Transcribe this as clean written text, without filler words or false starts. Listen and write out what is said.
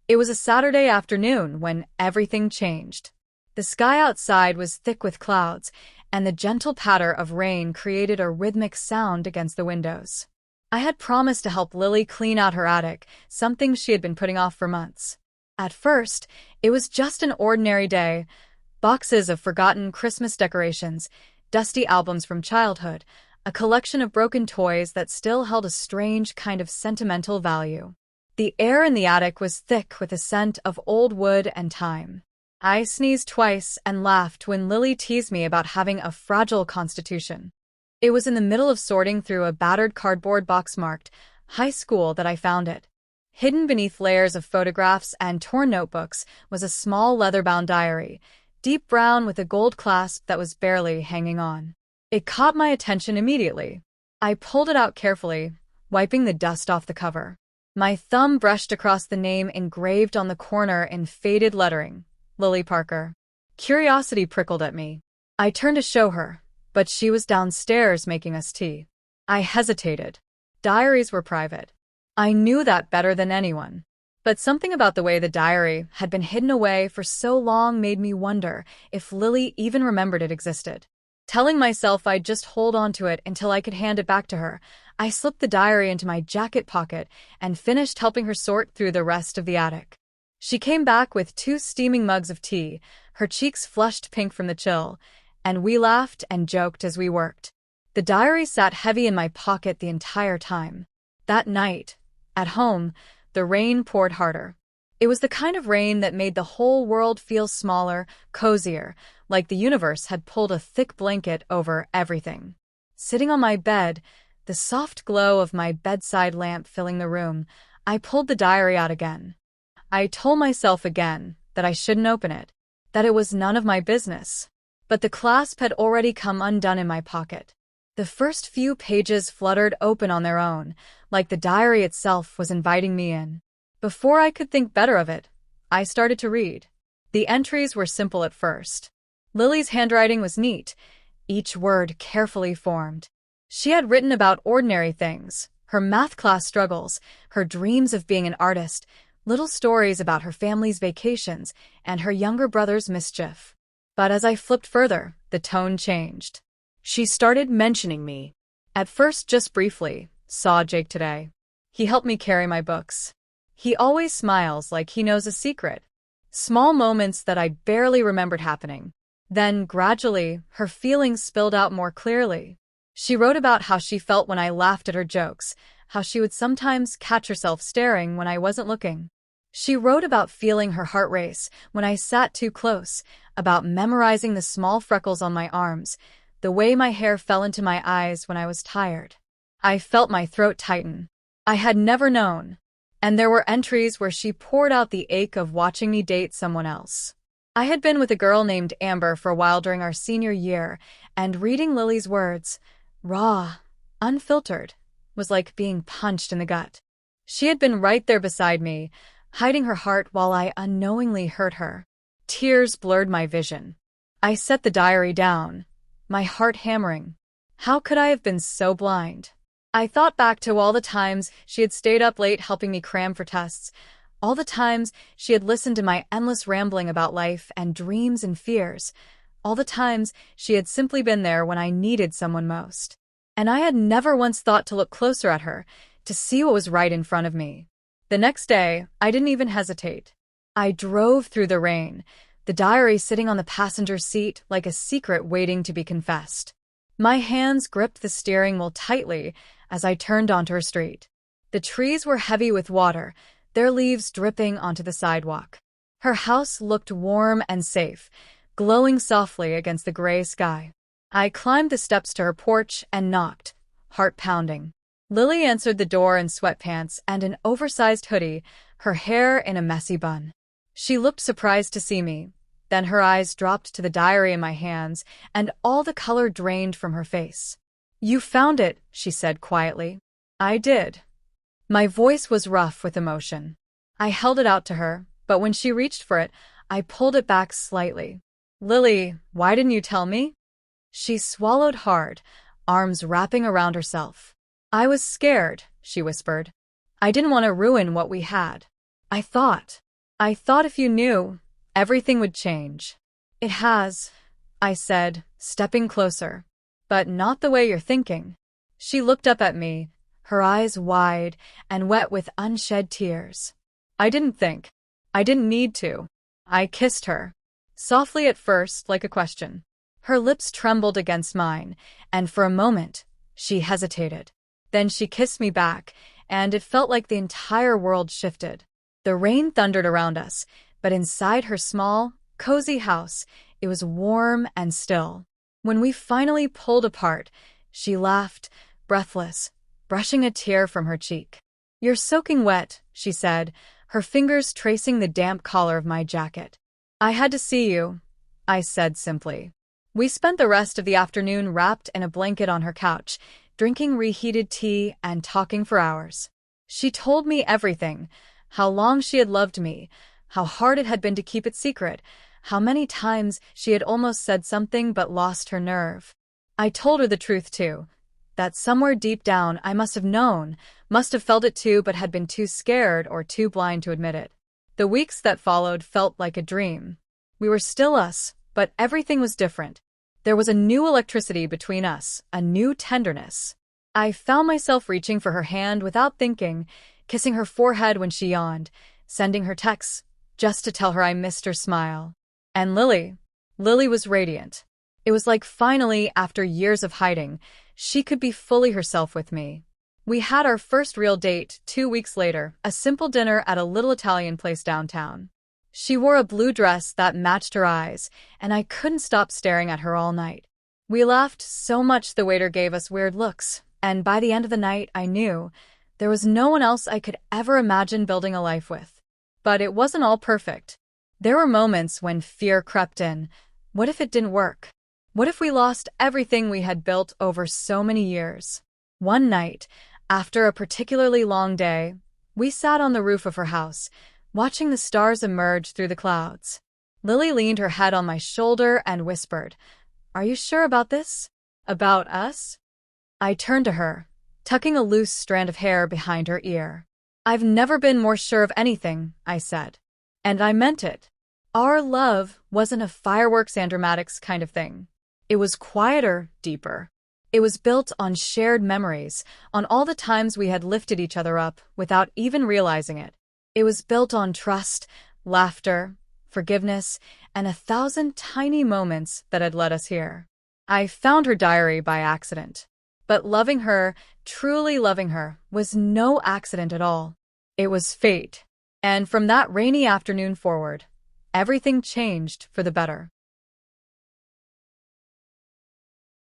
It was a Saturday afternoon when everything changed. The sky outside was thick with clouds, and the gentle patter of rain created a rhythmic sound against the windows. I had promised to help Lily clean out her attic, something she had been putting off for months. At first, it was just an ordinary day. Boxes of forgotten Christmas decorations, dusty albums from childhood, a collection of broken toys that still held a strange kind of sentimental value. The air in the attic was thick with a scent of old wood and time. I sneezed twice and laughed when Lily teased me about having a fragile constitution. It was in the middle of sorting through a battered cardboard box marked high school that I found it. Hidden beneath layers of photographs and torn notebooks was a small leather-bound diary, deep brown with a gold clasp that was barely hanging on. It caught my attention immediately. I pulled it out carefully, wiping the dust off the cover. My thumb brushed across the name engraved on the corner in faded lettering, Lily Parker. Curiosity prickled at me. I turned to show her, but she was downstairs making us tea. I hesitated. Diaries were private. I knew that better than anyone. But something about the way the diary had been hidden away for so long made me wonder if Lily even remembered it existed. Telling myself I'd just hold on to it until I could hand it back to her, I slipped the diary into my jacket pocket and finished helping her sort through the rest of the attic. She came back with 2 steaming mugs of tea, her cheeks flushed pink from the chill, and we laughed and joked as we worked. The diary sat heavy in my pocket the entire time. That night, at home, the rain poured harder. It was the kind of rain that made the whole world feel smaller, cozier, like the universe had pulled a thick blanket over everything. Sitting on my bed, the soft glow of my bedside lamp filling the room, I pulled the diary out again. I told myself again that I shouldn't open it, that it was none of my business. But the clasp had already come undone in my pocket. The first few pages fluttered open on their own, like the diary itself was inviting me in. Before I could think better of it, I started to read. The entries were simple at first. Lily's handwriting was neat, each word carefully formed. She had written about ordinary things, her math class struggles, her dreams of being an artist, little stories about her family's vacations, and her younger brother's mischief. But as I flipped further, the tone changed. She started mentioning me. At first just briefly, saw Jake today. He helped me carry my books. He always smiles like he knows a secret. Small moments that I barely remembered happening. Then, gradually, her feelings spilled out more clearly. She wrote about how she felt when I laughed at her jokes, how she would sometimes catch herself staring when I wasn't looking. She wrote about feeling her heart race when I sat too close, about memorizing the small freckles on my arms, the way my hair fell into my eyes when I was tired. I felt my throat tighten. I had never known. And there were entries where she poured out the ache of watching me date someone else. I had been with a girl named Amber for a while during our senior year, and reading Lily's words, raw, unfiltered, was like being punched in the gut. She had been right there beside me, hiding her heart while I unknowingly hurt her. Tears blurred my vision. I set the diary down, my heart hammering. How could I have been so blind? I thought back to all the times she had stayed up late helping me cram for tests, all the times she had listened to my endless rambling about life and dreams and fears, all the times she had simply been there when I needed someone most. And I had never once thought to look closer at her, to see what was right in front of me. The next day, I didn't even hesitate. I drove through the rain, the diary sitting on the passenger seat like a secret waiting to be confessed. My hands gripped the steering wheel tightly as I turned onto her street. The trees were heavy with water, their leaves dripping onto the sidewalk. Her house looked warm and safe, glowing softly against the gray sky. I climbed the steps to her porch and knocked, heart pounding. Lily answered the door in sweatpants and an oversized hoodie, her hair in a messy bun. She looked surprised to see me. Then her eyes dropped to the diary in my hands, and all the color drained from her face. "You found it," she said quietly. "I did." My voice was rough with emotion. I held it out to her, but when she reached for it, I pulled it back slightly. "Lily, why didn't you tell me?" She swallowed hard, arms wrapping around herself. "I was scared," she whispered. "I didn't want to ruin what we had. I thought I thought if you knew, everything would change. It has, I said, stepping closer. But not the way you're thinking. She looked up at me, her eyes wide and wet with unshed tears. I didn't think. I didn't need to. I kissed her. Softly at first, like a question. Her lips trembled against mine, and for a moment, she hesitated. Then she kissed me back, and it felt like the entire world shifted. The rain thundered around us, but inside her small, cozy house, it was warm and still. When we finally pulled apart, she laughed, breathless, brushing a tear from her cheek. "You're soaking wet," she said, her fingers tracing the damp collar of my jacket. "I had to see you," I said simply. We spent the rest of the afternoon wrapped in a blanket on her couch, drinking reheated tea and talking for hours. She told me everything, how long she had loved me, how hard it had been to keep it secret, how many times she had almost said something but lost her nerve. I told her the truth too, that somewhere deep down I must have known, must have felt it too but had been too scared or too blind to admit it. The weeks that followed felt like a dream. We were still us, but everything was different. There was a new electricity between us, a new tenderness. I found myself reaching for her hand without thinking, kissing her forehead when she yawned, sending her texts just to tell her I missed her smile. And Lily was radiant. It was like finally, after years of hiding, she could be fully herself with me. We had our first real date 2 weeks later, a simple dinner at a little Italian place downtown. She wore a blue dress that matched her eyes, and I couldn't stop staring at her all night. We laughed so much the waiter gave us weird looks, and by the end of the night I knew there was no one else I could ever imagine building a life with. But it wasn't all perfect. There were moments when fear crept in. What if it didn't work? What if we lost everything we had built over so many years? One night, after a particularly long day, we sat on the roof of her house, watching the stars emerge through the clouds. Lily leaned her head on my shoulder and whispered, "Are you sure about this? About us?" I turned to her, tucking a loose strand of hair behind her ear. "I've never been more sure of anything," I said. And I meant it. Our love wasn't a fireworks and dramatics kind of thing. It was quieter, deeper. It was built on shared memories, on all the times we had lifted each other up without even realizing it. It was built on trust, laughter, forgiveness, and 1,000 tiny moments that had led us here. I found her diary by accident. But loving her, truly loving her, was no accident at all. It was fate. And from that rainy afternoon forward, everything changed for the better.